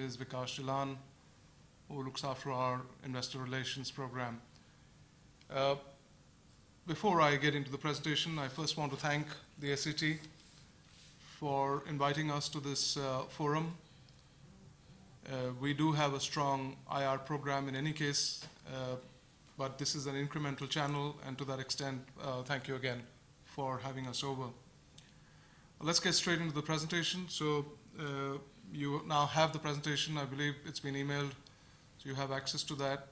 is Vikas Jalan, who looks after our investor relations program. Before I get into the presentation, I first want to thank the SET for inviting us to this forum. We do have a strong IR program in any case, but this is an incremental channel, and to that extent, thank you again for having us over. Let's get straight into the presentation. So you now have the presentation. I believe it's been emailed, so you have access to that.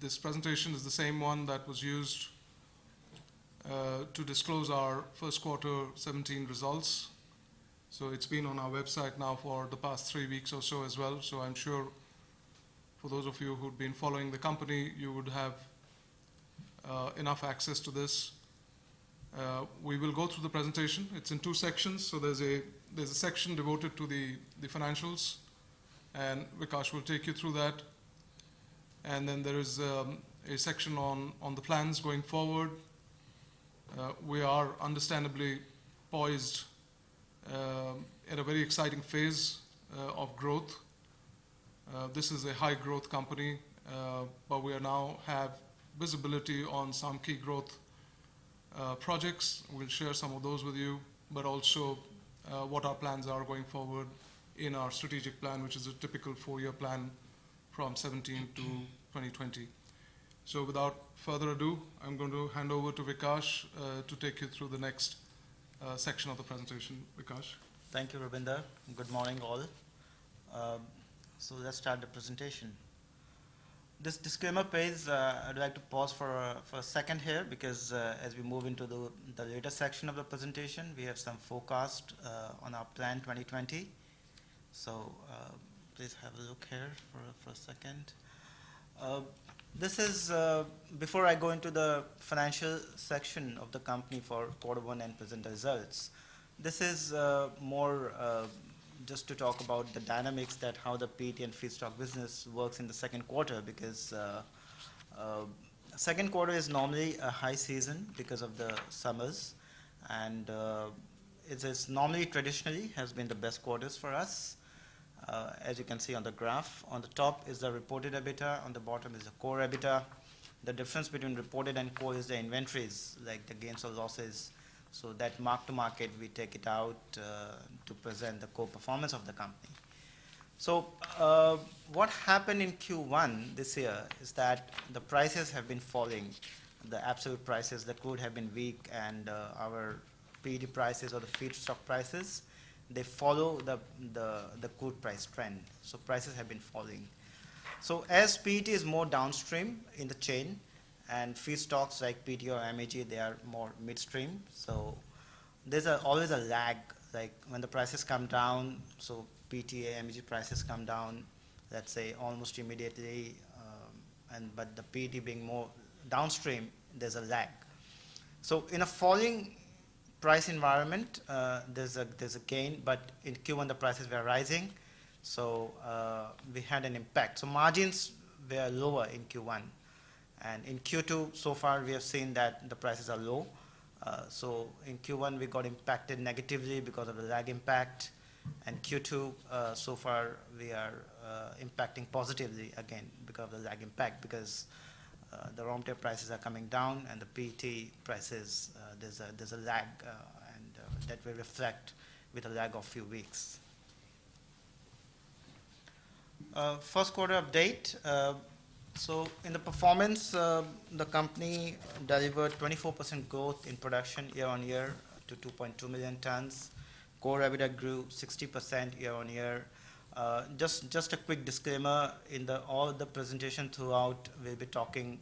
This presentation is the same one that was used to disclose our first quarter 17 results. So it's been on our website now for the past 3 weeks or so as well. So I'm sure for those of you who've been following the company, you would have enough access to this. We will go through the presentation. It's in 2 sections. So there's a section devoted to the financials, and Vikas will take you through that. And then there is a section on the plans going forward. We are understandably poised at a very exciting phase of growth. This is a high growth company, but we now have visibility on some key growth projects. We'll share some of those with you, but also what our plans are going forward in our strategic plan, which is a typical 4-year plan from 17 to 2020. So without further ado, I'm going to hand over to Vikas to take you through the next section of the presentation. Vikas. Thank you, Rubinder. Good morning, all. So let's start the presentation. This disclaimer page, I'd like to pause for a second here because as we move into the later section of the presentation, we have some forecast on our plan 2020. So please have a look here for a second. This is, before I go into the financial section of the company for Q1 and present results, this is more just to talk about the dynamics that how the PET and feedstock business works in the second quarter, because second quarter is normally a high season because of the summers, and it is normally traditionally has been the best quarters for us. As you can see on the graph, on the top is the reported EBITDA, on the bottom is the core EBITDA. The difference between reported and core is the inventories, like the gains or losses. So that mark to market, we take it out to present the core performance of the company. So what happened in Q1 this year is that the prices have been falling. The absolute prices, the crude have been weak, and our PET prices or the feedstock prices, they follow the crude price trend. So prices have been falling. So as PET is more downstream in the chain, and feedstocks like PT or MEG, they are more midstream. So there's always a lag, like when the prices come down, so PTA, MEG prices come down, let's say almost immediately, but the PET being more downstream, there's a lag. So in a falling price environment, there's a gain, but in Q1 the prices were rising, so we had an impact. So margins were lower in Q1, and in Q2 so far we have seen that the prices are low. So in Q1 we got impacted negatively because of the lag impact, and Q2 so far we are impacting positively again because of the lag impact, because the raw material prices are coming down, and the PET prices, there's a lag, and that will reflect with a lag of few weeks. First quarter update. So in the performance, the company delivered 24% growth in production year on year to 2.2 million tons. Core EBITDA grew 60% year on year. Just a quick disclaimer, in all the presentation throughout, we'll be talking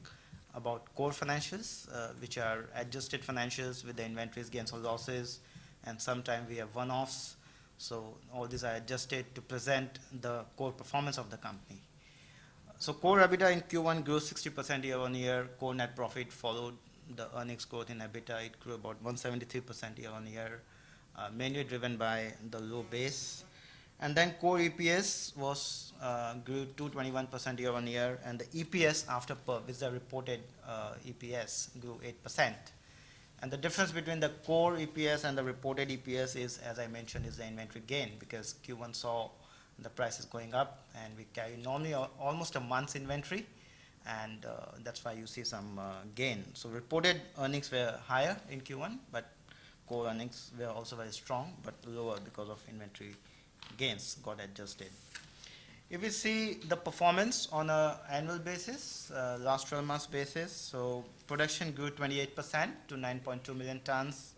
about core financials, which are adjusted financials with the inventories, gains or losses, and sometimes we have one-offs. So all these are adjusted to present the core performance of the company. So core EBITDA in Q1 grew 60% year on year. Core net profit followed the earnings growth in EBITDA. It grew about 173% year on year, mainly driven by the low base. And then core EPS grew 221% year on year, and the EPS after PERP, which is the reported EPS, grew 8%. And the difference between the core EPS and the reported EPS is, as I mentioned, is the inventory gain, because Q1 saw the price is going up, and we carry normally almost a month's inventory, and that's why you see some gain. So reported earnings were higher in Q1, but core earnings were also very strong, but lower because of inventory gains got adjusted. If we see the performance on an annual basis, last 12 months basis, so production grew 28% to 9.2 million tons.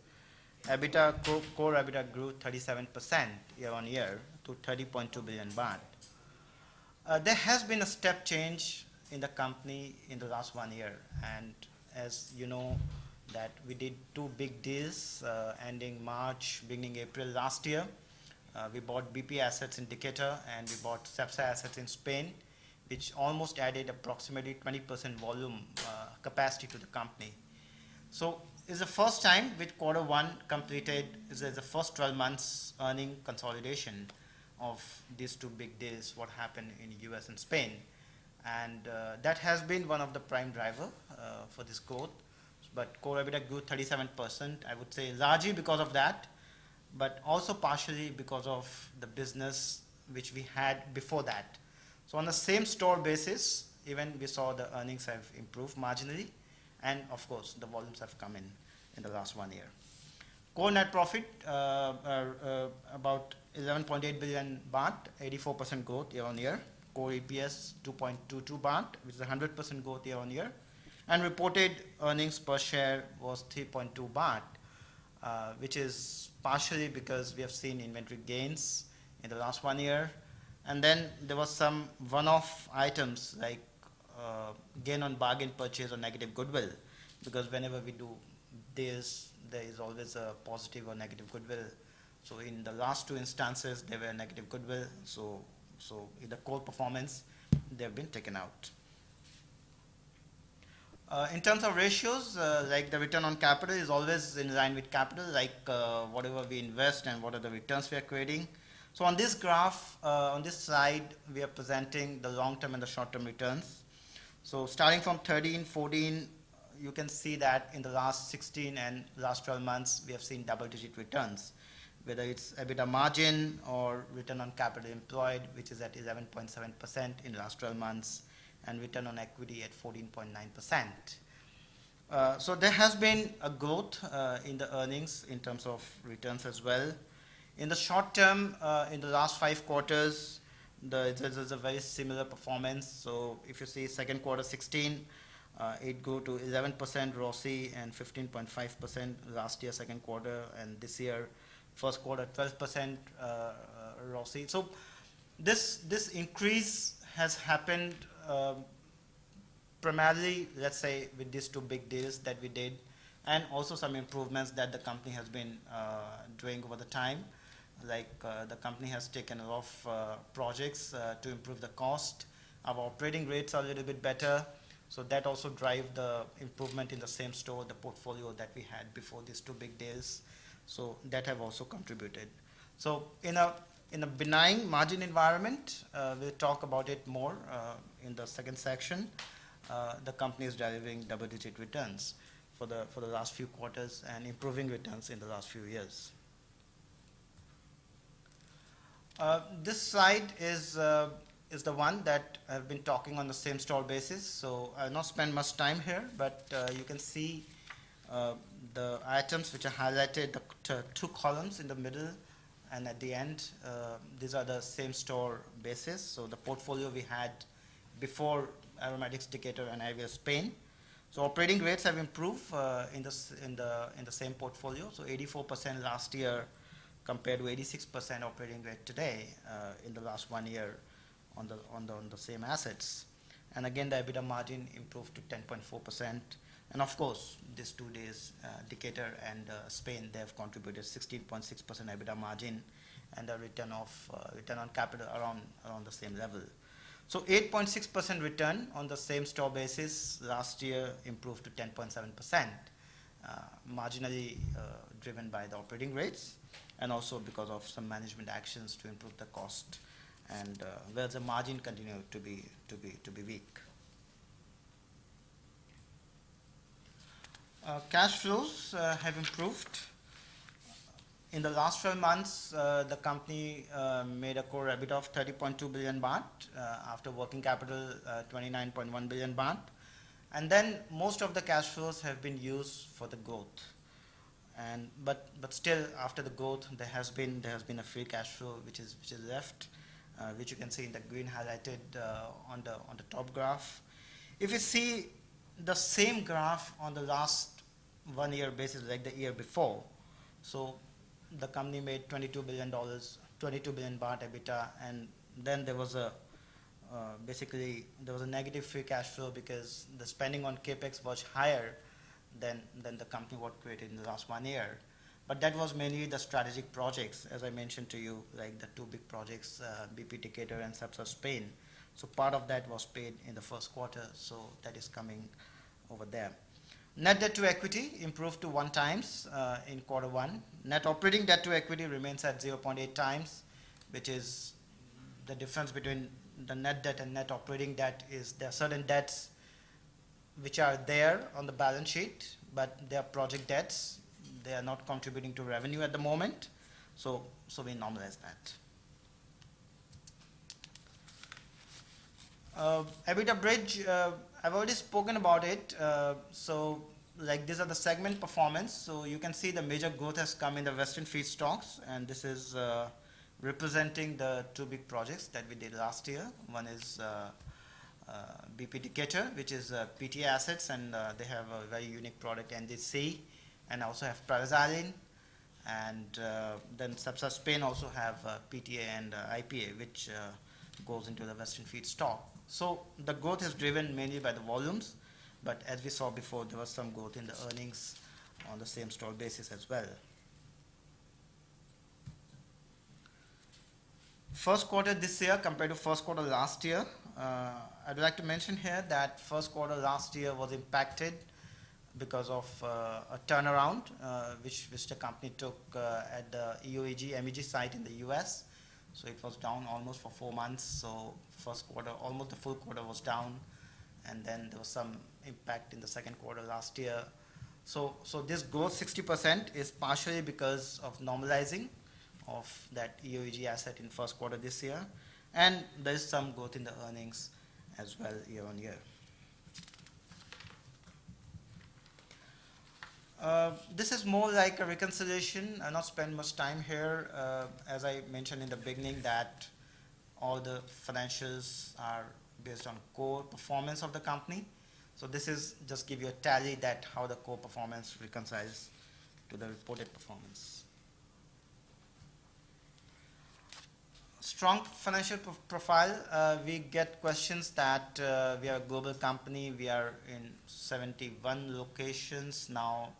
EBITDA, core EBITDA grew 37% year on year to 30.2 billion baht. There has been a step change in the company in the last 1 year, and as you know that we did 2 big deals ending March, beginning April last year. We bought BP assets in Decatur, and we bought Cepsa assets in Spain, which almost added approximately 20% volume capacity to the company. So it's the first time with Q1 completed, is the first 12 months earning consolidation of these 2 big deals, what happened in US and Spain. And that has been one of the prime driver for this growth. But core EBITDA grew 37%, I would say largely because of that, but also partially because of the business which we had before that. So on the same store basis, even we saw the earnings have improved marginally, and of course the volumes have come in the last 1 year. Core net profit about 11.8 billion baht, 84% growth year on year. Core EPS 2.22 baht, which is 100% growth year on year. And reported earnings per share was 3.2 baht, which is partially because we have seen inventory gains in the last 1 year. And then there was some one-off items like gain on bargain purchase or negative goodwill, because whenever we do this, there is always a positive or negative goodwill. So in the last 2 instances, there were negative goodwill. So in the core performance, they have been taken out. In terms of ratios, like the return on capital is always in line with capital, like whatever we invest and what are the returns we are creating. So on this graph, on this slide, we are presenting the long-term and the short-term returns. So starting from 13, 14, you can see that in the last 16 and last 12 months, we have seen double-digit returns, whether it's EBITDA margin or return on capital employed, which is at 11.7% in the last 12 months, and return on equity at 14.9%. So there has been a growth in the earnings in terms of returns as well. In the short term, in the last 5 quarters, there's a very similar performance. So if you see second quarter 16, it grew to 11% ROCE and 15.5% last year second quarter, and this year first quarter 12% ROCE. So this increase has happened primarily, let's say, with these 2 big deals that we did, and also some improvements that the company has been doing over the time. Like the company has taken a lot of projects to improve the cost. Our operating rates are a little bit better, so that also drive the improvement in the same store, the portfolio that we had before these 2 big deals. So that have also contributed. So in a benign margin environment, we'll talk about it more in the second section. The company is delivering double-digit returns for the last few quarters and improving returns in the last few years. This slide is the one that I've been talking on the same store basis. So I'll not spend much time here, but you can see the items which are highlighted, the 2 columns in the middle and at the end. These are the same store basis. So the portfolio we had before Aromatics, Decatur, and IVL Spain. So operating rates have improved in the same portfolio. So 84% last year compared to 86% operating rate today in the last 1 year on the same assets. And again, the EBITDA margin improved to 10.4%. And of course, these 2 days, Decatur and Spain, they have contributed 16.6% EBITDA margin and a return on capital around the same level. So 8.6% return on the same store basis last year improved to 10.7%, marginally driven by the operating rates and also because of some management actions to improve the cost, and where the margin continued to be weak. Cash flows have improved. In the last 12 months, the company made a core EBITDA of 30.2 billion baht after working capital 29.1 billion baht. And then most of the cash flows have been used for the growth. But still, after the growth, there has been a free cash flow which is left, which you can see in the green highlighted on the top graph. If you see the same graph on the last 1 year basis, like the year before, so the company made $22 billion, 22 billion baht EBITDA, and then there was a basically there was a negative free cash flow because the spending on capex was higher than the company what created in the last 1 year. But that was mainly the strategic projects, as I mentioned to you, like the two big projects, BP Decatur and SAPSA Spain. So part of that was paid in the first quarter, so that is coming over there. Net debt to equity improved to 1 times in quarter 1. Net operating debt to equity remains at 0.8 times, which is the difference between the net debt and net operating debt is there are certain debts which are there on the balance sheet, but they are project debts. They are not contributing to revenue at the moment, so we normalize that. EBITDA bridge, I've already spoken about it. So like these are the segment performance. So you can see the major growth has come in the Western feedstocks, and this is representing the two big projects that we did last year. One is BP Decatur, which is PTA assets, and they have a very unique product, NDC, and also have paraxylene. And then SAPSA Spain also have PTA and IPA, which goes into the Western feedstock. So the growth is driven mainly by the volumes, but as we saw before, there was some growth in the earnings on the same store basis as well. First quarter this year compared to first quarter last year, I'd like to mention here that first quarter last year was impacted because of a turnaround which the company took at the MEG site in the US. So it was down almost for 4 months. So first quarter, almost the full quarter was down, and then there was some impact in the second quarter last year. So this growth 60% is partially because of normalizing of that EOEG asset in first quarter this year, and there is some growth in the earnings as well year on year. This is more like a reconciliation. I'll not spend much time here. As I mentioned in the beginning, that all the financials are based on core performance of the company. So this is just give you a tally that how the core performance reconciles to the reported performance. Strong financial profile. We get questions that we are a global company. We are in 71 locations now.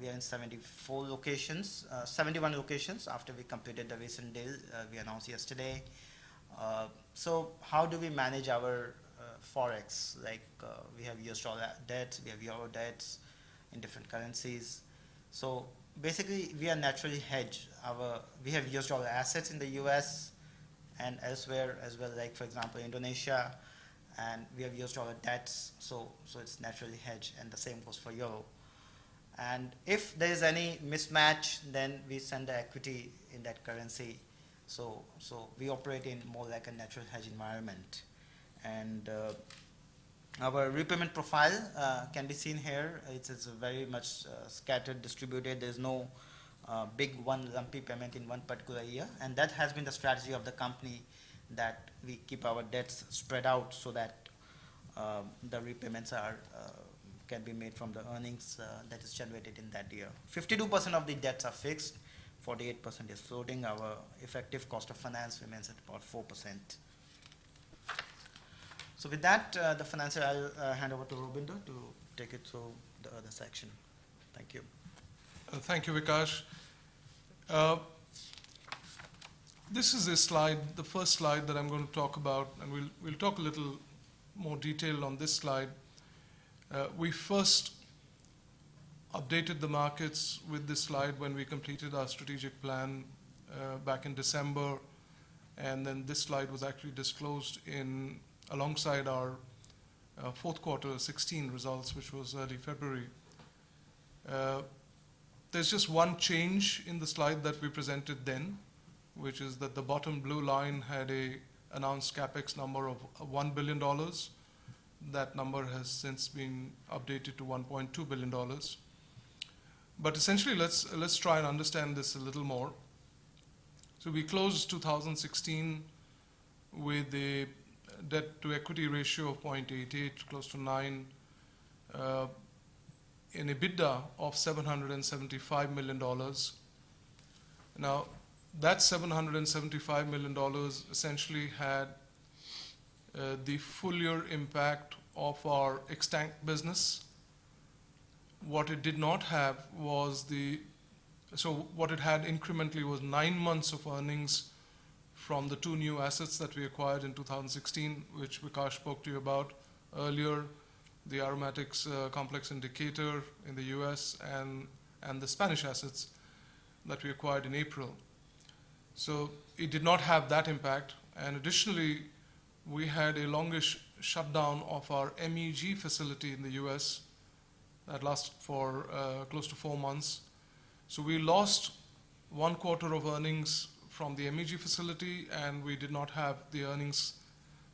We are in 71 locations after we completed the recent deal we announced yesterday. So how do we manage our forex? Like we have US dollar debts, we have euro debts in different currencies. So basically we are naturally hedged. We have US dollar assets in the US and elsewhere as well, like for example Indonesia, and we have US dollar debts, so it's naturally hedged, and the same goes for euro. And if there is any mismatch, then we send the equity in that currency. So we operate in more like a natural hedge environment. And our repayment profile can be seen here. It's very much scattered, distributed. There's no big one lumpy payment in one particular year. And that has been the strategy of the company, that we keep our debts spread out so that the repayments can be made from the earnings that is generated in that year. 52% of the debts are fixed, 48% is floating. Our effective cost of finance remains at about 4%. So with that, the financial, I'll hand over to Robinder to take it through the other section. Thank you. Thank you, Vikash. This is a slide, the first slide that I'm going to talk about, and we'll talk a little more detail on this slide. We first updated the markets with this slide when we completed our strategic plan back in December, and then this slide was actually disclosed alongside our fourth quarter 16 results, which was early February. There's just one change in the slide that we presented then, which is that the bottom blue line had a announced capex number of $1 billion. That number has since been updated to $1.2 billion. But essentially, let's try and understand this a little more. So we closed 2016 with a debt to equity ratio of 0.88, close to 9, an EBITDA of $775 million. Now, that $775 million essentially had the full year impact of our extant business. What it did not have was what it had incrementally was 9 months of earnings from the 2 new assets that we acquired in 2016, which Vikash spoke to you about earlier, the aromatics complex indicator in the US and the Spanish assets that we acquired in April. So it did not have that impact. And additionally, we had a longish shutdown of our MEG facility in the US that lasted for close to 4 months. So we lost 1 quarter of earnings from the MEG facility, and we did not have the earnings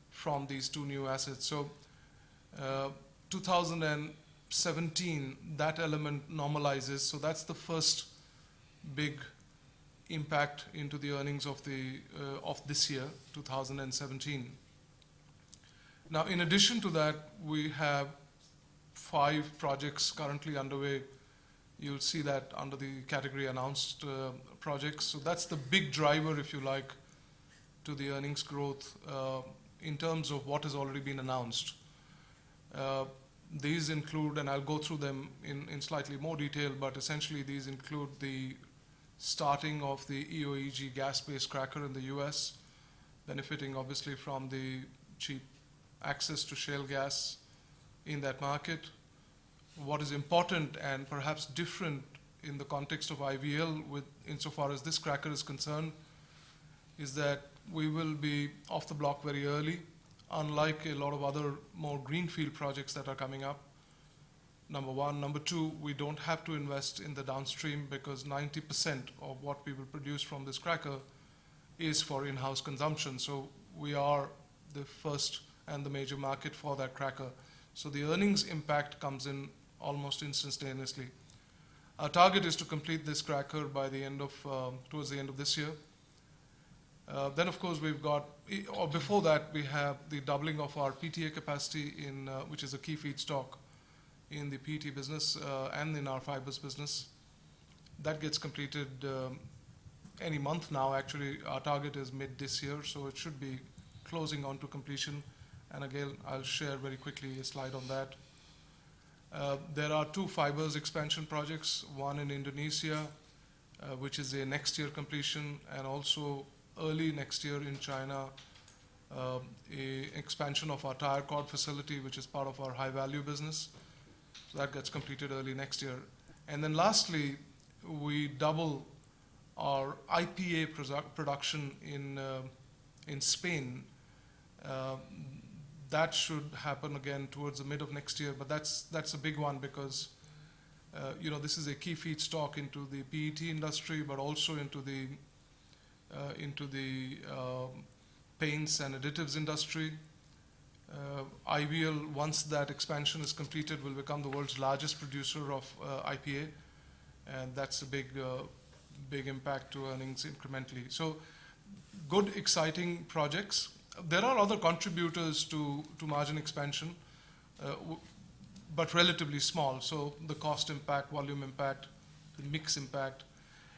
from these 2 new assets. So 2017, that element normalizes. So that's the first big impact into the earnings of this year, 2017. Now, in addition to that, we have 5 projects currently underway. You'll see that under the category announced projects. So that's the big driver, if you like, to the earnings growth in terms of what has already been announced. These include, and I'll go through them in slightly more detail, but essentially these include the starting of the EOEG gas-based cracker in the US, benefiting obviously from the cheap access to shale gas in that market. What is important and perhaps different in the context of IVL insofar as this cracker is concerned is that we will be off the block very early, unlike a lot of other more greenfield projects that are coming up. Number one. Number two, we don't have to invest in the downstream because 90% of what we will produce from this cracker is for in-house consumption. So we are the first and the major market for that cracker. So the earnings impact comes in almost instantaneously. Our target is to complete this cracker by the end of, towards the end of this year. Then, of course, we've got, or before that, we have the doubling of our PTA capacity which is a key feedstock in the PET business and in our fibers business. That gets completed any month now. Actually, our target is mid this year, so it should be closing on to completion. And again, I'll share very quickly a slide on that. There are 2 fibers expansion projects, one in Indonesia, which is a next year completion, and also early next year in China, a expansion of our tire cord facility, which is part of our high value business. So that gets completed early next year. And then lastly, we double our IPA production in Spain. That should happen again towards the mid of next year, but that's a big one because this is a key feedstock into the PET industry, but also into the paints and additives industry. IVL, once that expansion is completed, will become the world's largest producer of IPA, and that's a big impact to earnings incrementally. So good, exciting projects. There are other contributors to margin expansion, but relatively small. So the cost impact, volume impact, the mix impact,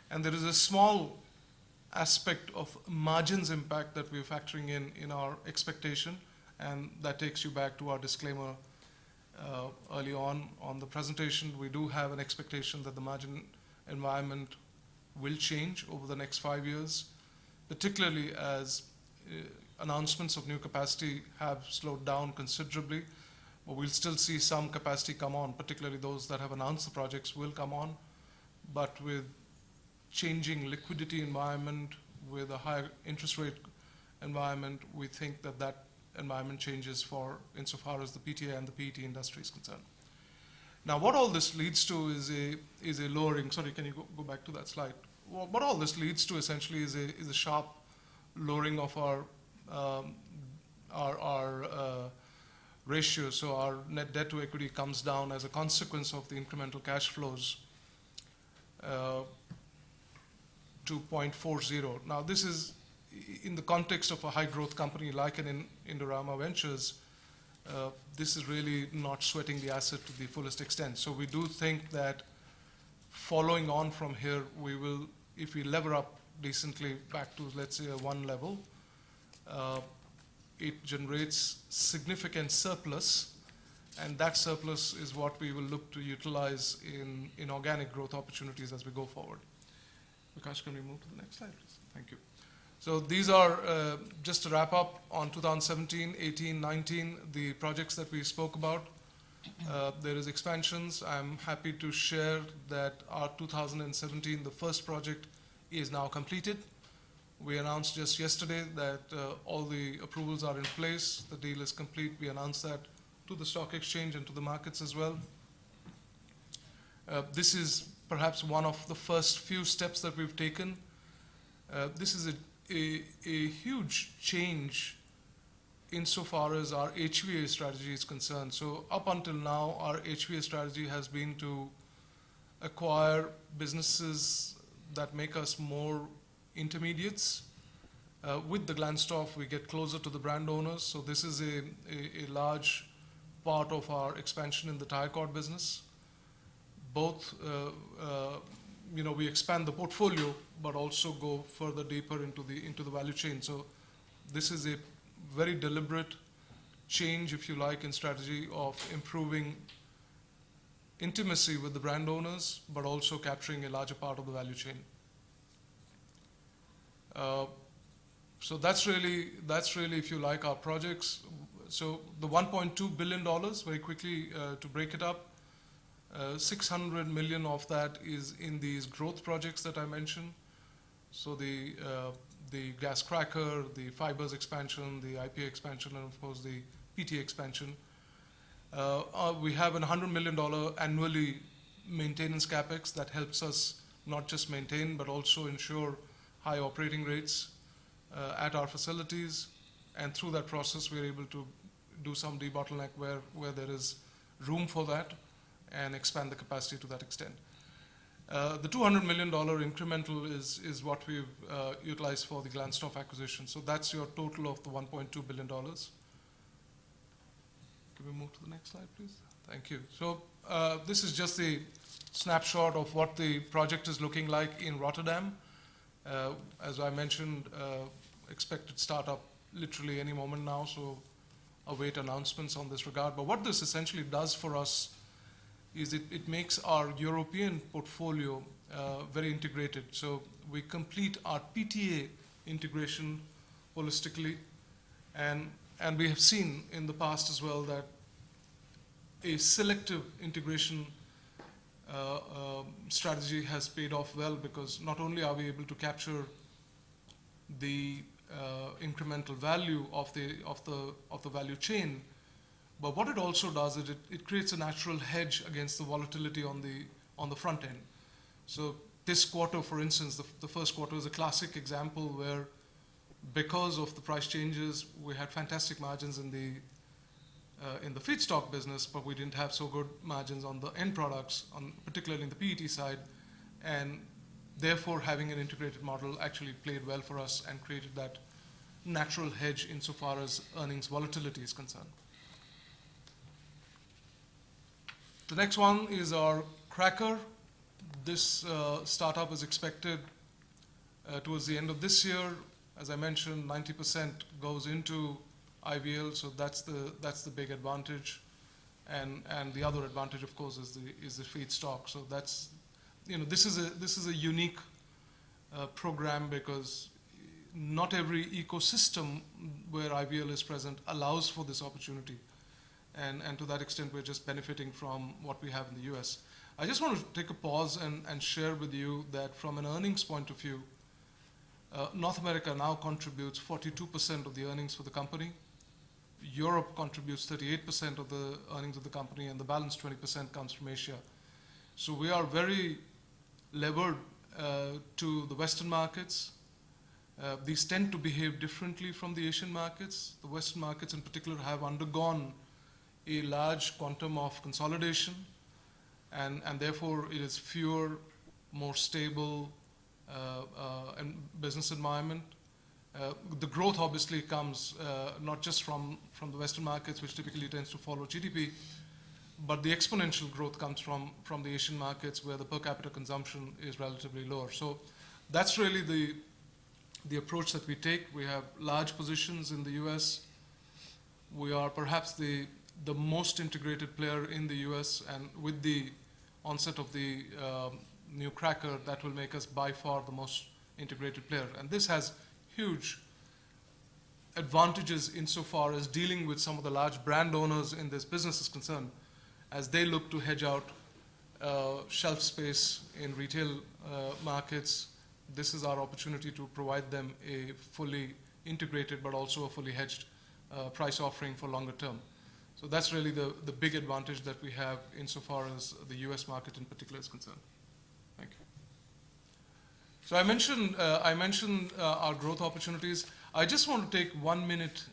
and there is a small aspect of margins impact that we're factoring in our expectation, and that takes you back to our disclaimer early on the presentation. We do have an expectation that the margin environment will change over the next 5 years, particularly as announcements of new capacity have slowed down considerably, but we'll still see some capacity come on, particularly those that have announced the projects will come on, but with changing liquidity environment, with a higher interest rate environment, we think that environment changes insofar as the PTA and the PET industry is concerned. Now, what all this leads to is a lowering. Sorry, can you go back to that slide? What all this leads to essentially is a sharp lowering of our ratio. So our net debt to equity comes down as a consequence of the incremental cash flows to 0.40. Now, this is in the context of a high growth company like an Indorama Ventures. This is really not sweating the asset to the fullest extent. So we do think that following on from here, we will, if we lever up decently back to, let's say, a 1 level, it generates significant surplus, and that surplus is what we will look to utilize in organic growth opportunities as we go forward. Vikas, can we move to the next slide, please? Thank you. So these are, just to wrap up on 2017, 18, 19, the projects that we spoke about. There is expansions. I'm happy to share that our 2017, the first project, is now completed. We announced just yesterday that all the approvals are in place. The deal is complete. We announced that to the stock exchange and to the markets as well. This is perhaps one of the first few steps that we've taken. This is a huge change insofar as our HVA strategy is concerned. So up until now, our HVA strategy has been to acquire businesses that make us more intermediates. With the Glanstoff, we get closer to the brand owners. So this is a large part of our expansion in the tire cord business. Both, we expand the portfolio, but also go further deeper into the value chain. So this is a very deliberate change, if you like, in strategy of improving intimacy with the brand owners, but also capturing a larger part of the value chain. So that's really, if you like, our projects. So the $1.2 billion, very quickly to break it up, 600 million of that is in these growth projects that I mentioned. So the gas cracker, the fibers expansion, the IPA expansion, and of course the PTA expansion. We have a $100 million annually maintenance capex that helps us not just maintain but also ensure high operating rates at our facilities. And through that process, we're able to do some debottleneck where there is room for that and expand the capacity to that extent. The $200 million incremental is what we've utilized for the Glanstoff acquisition. So that's your total of the $1.2 billion. Can we move to the next slide, please? Thank you. So this is just a snapshot of what the project is looking like in Rotterdam. As I mentioned, expected startup literally any moment now, so await announcements on this regard. But what this essentially does for us is it makes our European portfolio very integrated. So we complete our PTA integration holistically, and we have seen in the past as well that a selective integration strategy has paid off well, because not only are we able to capture the incremental value of the value chain, but what it also does is it creates a natural hedge against the volatility on the front end. So this quarter, for instance, the first quarter is a classic example where, because of the price changes, we had fantastic margins in the feedstock business, but we didn't have so good margins on the end products, particularly in the PET side, and therefore having an integrated model actually played well for us and created that natural hedge insofar as earnings volatility is concerned. The next one is our cracker. This startup is expected towards the end of this year. As I mentioned, 90% goes into IVL, so that's the big advantage, and the other advantage, of course, is the feedstock. So that's, this is a unique program, because not every ecosystem where IVL is present allows for this opportunity, and to that extent, we're just benefiting from what we have in the US. I just want to take a pause and share with you that from an earnings point of view, North America now contributes 42% of the earnings for the company. Europe contributes 38% of the earnings of the company, and the balance 20% comes from Asia. So we are very levered to the Western markets. These tend to behave differently from the Asian markets. The Western markets in particular have undergone a large quantum of consolidation, and therefore it is fewer, more stable and business environment. The growth obviously comes not just from the Western markets, which typically tends to follow GDP, but the exponential growth comes from the Asian markets, where the per capita consumption is relatively lower. So that's really the approach that we take. We have large positions in the US. We are perhaps the most integrated player in the US, and with the onset of the new cracker, that will make us by far the most integrated player. And this has huge advantages insofar as dealing with some of the large brand owners in this business is concerned, as they look to hedge out shelf space in retail markets. This is our opportunity to provide them a fully integrated but also a fully hedged price offering for longer term. So that's really the big advantage that we have insofar as the US market in particular is concerned. Thank you. So I mentioned our growth opportunities. I just want to take 1 minute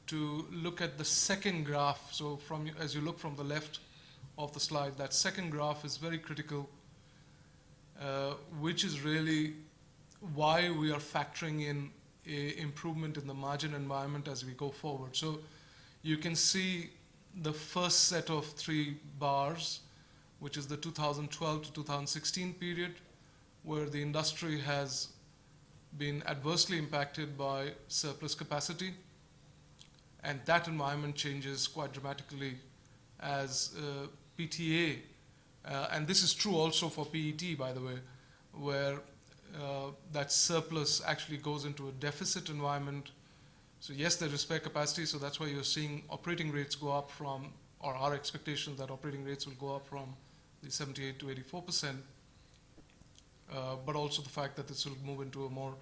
to look at the second graph. So as you look from the left of the slide, that second graph is very critical, which is really why we are factoring in a improvement in the margin environment as we go forward. So you can see the first set of 3 bars, which is the 2012 to 2016 period, where the industry has been adversely impacted by surplus capacity. And that environment changes quite dramatically as PTA, and this is true also for PET, by the way, where that surplus actually goes into a deficit environment. So yes, there is spare capacity, so that's why you're seeing operating rates go up from, or our expectation that operating rates will go up from the 78 to 84%, but also the fact that this will move into a more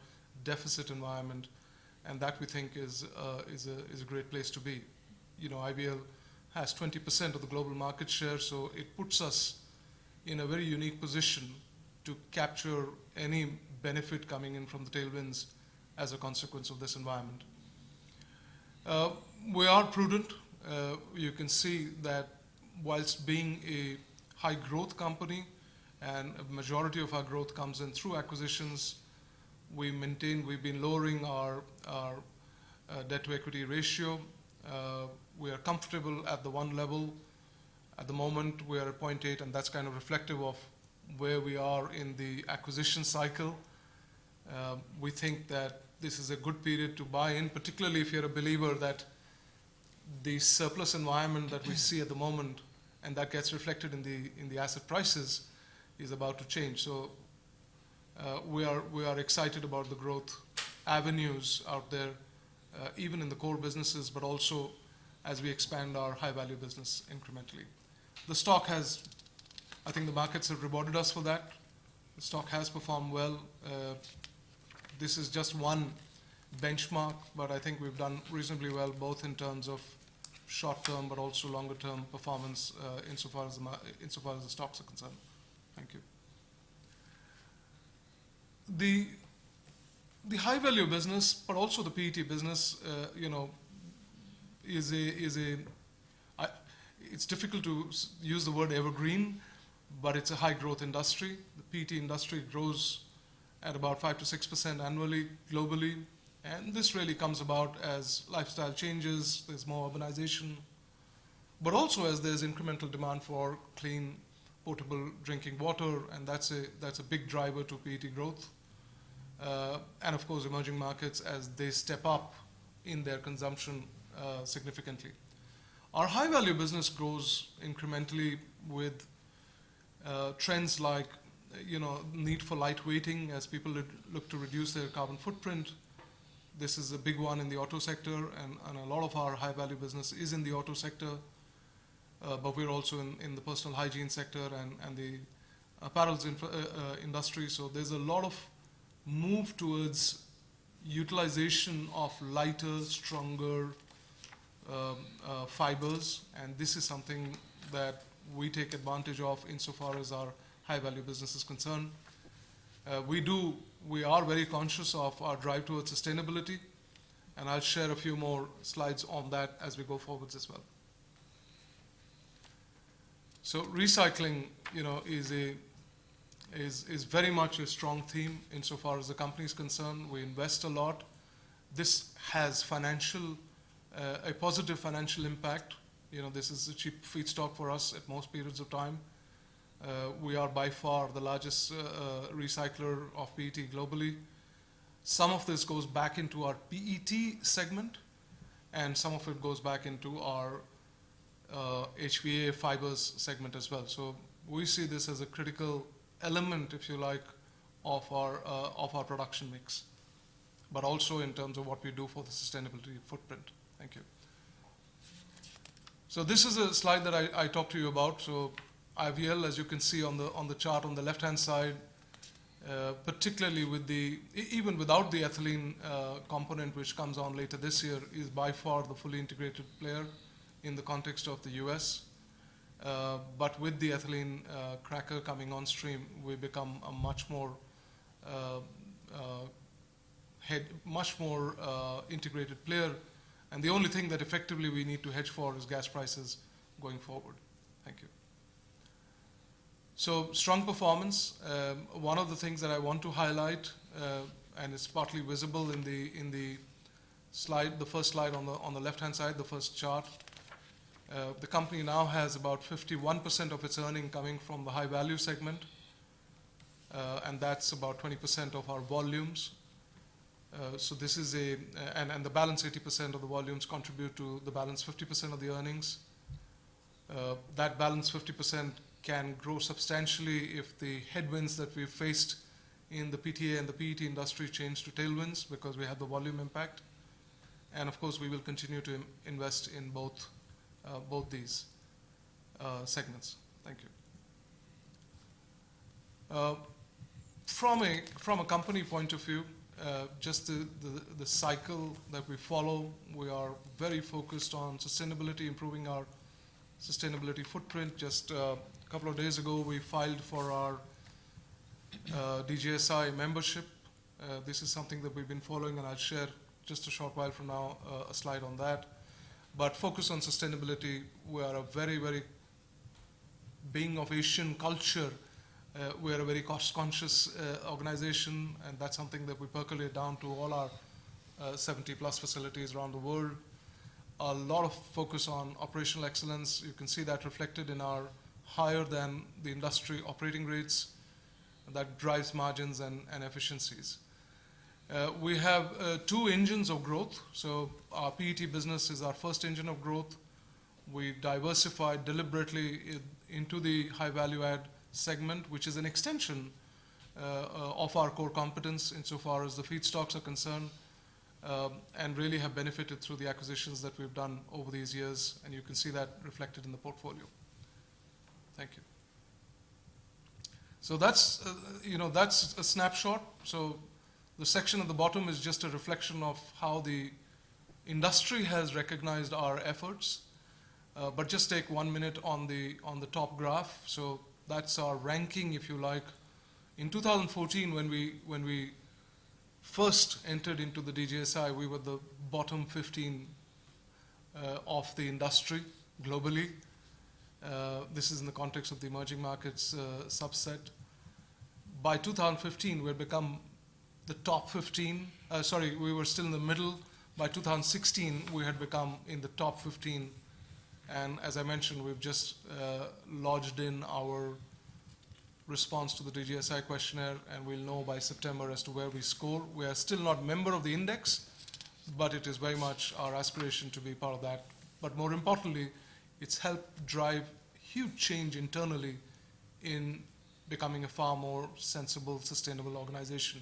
deficit environment, and that we think is a great place to be. You know, IVL has 20% of the global market share, so it puts us in a very unique position to capture any benefit coming in from the tailwinds as a consequence of this environment. We are prudent. You can see that whilst being a high growth company, and a majority of our growth comes in through acquisitions, we've been lowering our debt to equity ratio. We are comfortable at the 1 level. At the moment, we are at 0.8, and that's kind of reflective of where we are in the acquisition cycle. We think that this is a good period to buy in, particularly if you're a believer that the surplus environment that we see at the moment, and that gets reflected in the asset prices, is about to change. So we are excited about the growth avenues out there, even in the core businesses, but also as we expand our high value business incrementally. The stock has, I think the markets have rewarded us for that. The stock has performed well. This is just one benchmark, but I think we've done reasonably well, both in terms of short-term but also longer-term performance insofar as the stocks are concerned. Thank you. The high-value business, but also the PET business, it's difficult to use the word evergreen, but it's a high-growth industry. The PET industry grows at about 5 to 6% annually globally, and this really comes about as lifestyle changes, there's more urbanization, but also as there's incremental demand for clean, potable drinking water, and that's a big driver to PET growth. And of course, emerging markets as they step up in their consumption significantly. Our high-value business grows incrementally with trends like, need for lightweighting as people look to reduce their carbon footprint. This is a big one in the auto sector, and a lot of our high-value business is in the auto sector, but we're also in the personal hygiene sector and the apparels industry. So there's a lot of move towards utilization of lighter, stronger, fibers, and this is something that we take advantage of insofar as our high-value business is concerned. We are very conscious of our drive towards sustainability, and I'll share a few more slides on that as we go forwards as well. So recycling, is very much a strong theme insofar as the company is concerned. We invest a lot. This has a positive financial impact. This is a cheap feedstock for us at most periods of time. We are by far the largest recycler of PET globally. Some of this goes back into our PET segment, and some of it goes back into our HVA fibers segment as well. So we see this as a critical element, if you like, of our production mix, but also in terms of what we do for the sustainability footprint. Thank you. So this is a slide that I talked to you about. So IVL, as you can see on the chart on the left-hand side, particularly even without the ethylene component, which comes on later this year, is by far the fully integrated player in the context of the US. But with the ethylene cracker coming on stream, we become a much more integrated player. And the only thing that effectively we need to hedge for is gas prices going forward. Thank you. So strong performance. One of the things that I want to highlight, and it's partly visible in the slide, the first slide on the left-hand side, the first chart. The company now has about 51% of its earning coming from the high-value segment, and that's about 20% of our volumes. So this is and the balance 80% of the volumes contribute to the balance 50% of the earnings. That balance 50% can grow substantially if the headwinds that we've faced in the PTA and the PET industry change to tailwinds, because we have the volume impact. And of course, we will continue to invest in both these segments. Thank you. From a company point of view, just the cycle that we follow, we are very focused on sustainability, improving our sustainability footprint. Just a couple of days ago, we filed for our DJSI membership. This is something that we've been following, and I'll share just a short while from now a slide on that. But focus on sustainability. We are a very, very being of Asian culture. We are a very cost-conscious organization, and that's something that we percolate down to all our 70-plus facilities around the world. A lot of focus on operational excellence. You can see that reflected in our higher than the industry operating rates. That drives margins and efficiencies. We have two engines of growth. So our PET business is our first engine of growth. We diversified deliberately into the high value add segment, which is an extension of our core competence insofar as the feedstocks are concerned, and really have benefited through the acquisitions that we've done over these years, and you can see that reflected in the portfolio. Thank you. So that's a snapshot. So the section at the bottom is just a reflection of how the industry has recognized our efforts. But just take 1 minute on the top graph. So that's our ranking, if you like. In 2014, when we first entered into the DJSI, we were the bottom 15 of the industry globally. This is in the context of the emerging markets subset. By 2015, we had become the top 15. We were still in the middle. By 2016, we had become in the top 15. And as I mentioned, we've just lodged in our response to the DJSI questionnaire, and we'll know by September as to where we score. We are still not a member of the index, but it is very much our aspiration to be part of that. But more importantly, it's helped drive huge change internally in becoming a far more sensible, sustainable organization.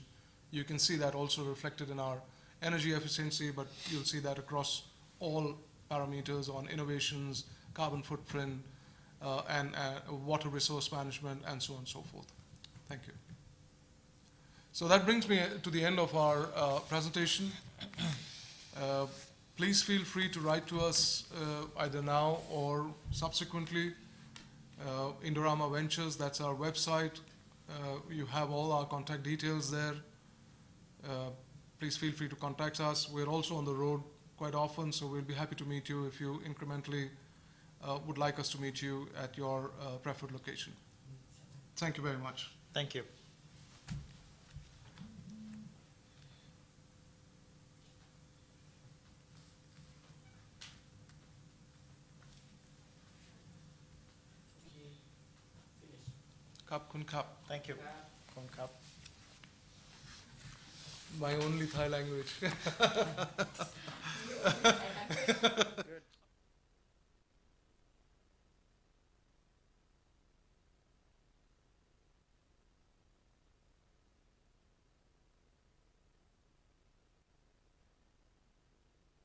You can see that also reflected in our energy efficiency, but you'll see that across all parameters on innovations, carbon footprint, and water resource management, and so on and so forth. Thank you. So that brings me to the end of our presentation. Please feel free to write to us either now or subsequently. Indorama Ventures, that's our website. You have all our contact details there. Please feel free to contact us. We're also on the road quite often, so we'll be happy to meet you if you incrementally would like us to meet you at your preferred location. Thank you very much. Thank you. Kap kun kap. Thank you. Khon khap. My only Thai language.